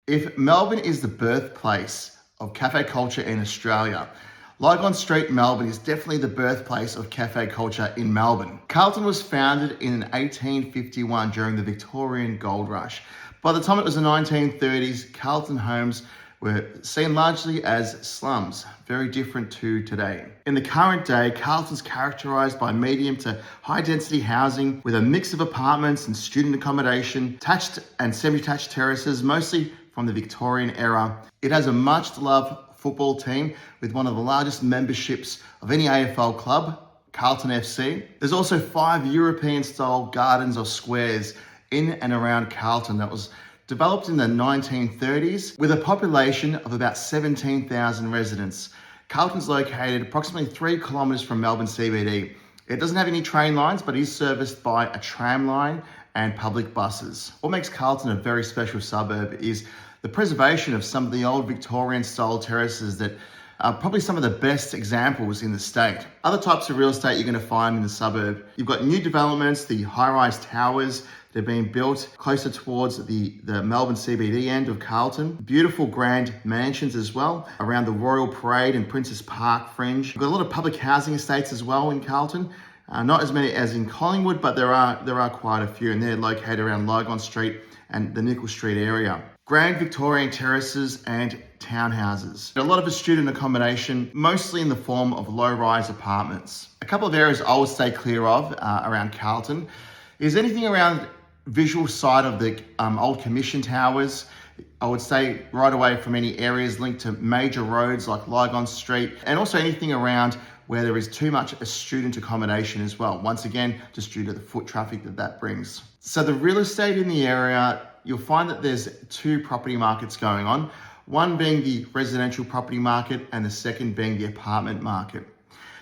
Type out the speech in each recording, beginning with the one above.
If Melbourne is the birthplace of cafe culture in Australia, Lygon Street, Melbourne is definitely the birthplace of cafe culture in Melbourne. Carlton was founded in 1851 during the Victorian Gold Rush. By the time it was the 1930s, Carlton homes were seen largely as slums, very different to today. In the current day, Carlton's characterised by medium to high density housing with a mix of apartments and student accommodation, attached and semi-detached terraces, mostly from the Victorian era. It has a much loved football team with one of the largest memberships of any AFL club, Carlton FC. There's also 5 European style gardens or squares in and around Carlton that was developed in the 1930s with a population of about 17,000 residents. Carlton's located approximately 3 kilometres from Melbourne CBD. It doesn't have any train lines, but is serviced by a tram line and public buses. What makes Carlton a very special suburb is the preservation of some of the old Victorian style terraces that are probably some of the best examples in the state. Other types of real estate you're going to find in the suburb. You've got new developments, the high-rise towers. They're being built closer towards the Melbourne CBD end of Carlton. Beautiful grand mansions as well around the Royal Parade and Princes Park fringe. We've got a lot of public housing estates as well in Carlton. Not as many as in Collingwood, but there are quite a few, and they're located around Lygon Street and the Nickel Street area. Grand Victorian terraces and townhouses. A lot of student accommodation, mostly in the form of low-rise apartments. A couple of areas I would stay clear of around Carlton is anything around visual side of the old Commission Towers. I would stay right away from any areas linked to major roads like Lygon Street, and also anything around where there is too much student accommodation as well. Once again, just due to the foot traffic that brings. So the real estate in the area, you'll find that there's 2 property markets going on. One being the residential property market and the second being the apartment market.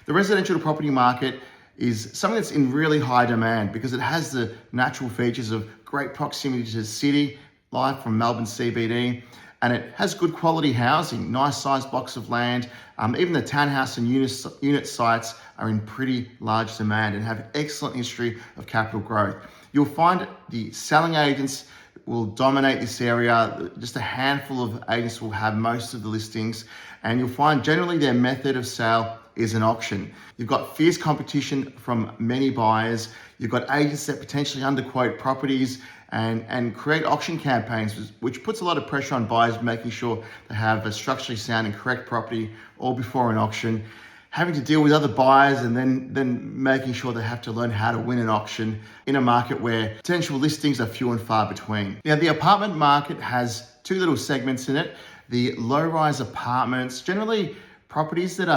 The residential property market is something that's in really high demand because it has the natural features of great proximity to the city life from Melbourne CBD, and it has good quality housing, nice sized blocks of land. Even the townhouse and unit sites are in pretty large demand and have excellent history of capital growth. You'll find the selling agents will dominate this area. Just a handful of agents will have most of the listings, and you'll find generally their method of sale is an auction. You've got fierce competition from many buyers. You've got agents that potentially underquote properties and create auction campaigns, which puts a lot of pressure on buyers, making sure they have a structurally sound and correct property all before an auction, having to deal with other buyers and then making sure they have to learn how to win an auction in a market where potential listings are few and far between. Now, the apartment market has 2 little segments in it. The low-rise apartments, generally properties that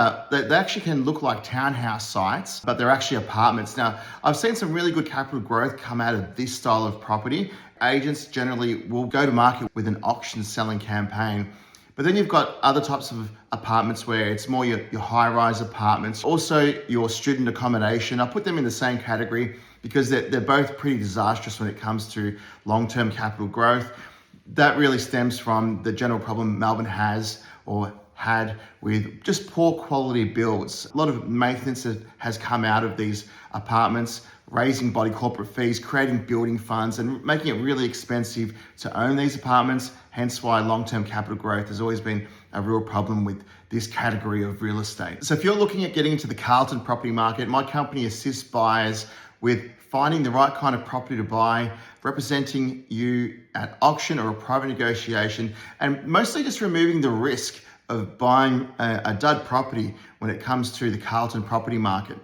actually can look like townhouse sites, but they're actually apartments. Now, I've seen some really good capital growth come out of this style of property. Agents generally will go to market with an auction selling campaign. But then you've got other types of apartments where it's more your high-rise apartments, also your student accommodation. I put them in the same category because they're both pretty disastrous when it comes to long-term capital growth. That really stems from the general problem Melbourne has or had with just poor quality builds. A lot of maintenance that has come out of these apartments, raising body corporate fees, creating building funds, and making it really expensive to own these apartments. Hence why long-term capital growth has always been a real problem with this category of real estate. So if you're looking at getting into the Carlton property market, my company assists buyers with finding the right kind of property to buy, representing you at auction or a private negotiation, and mostly just removing the risk of buying a dud property when it comes to the Carlton property market.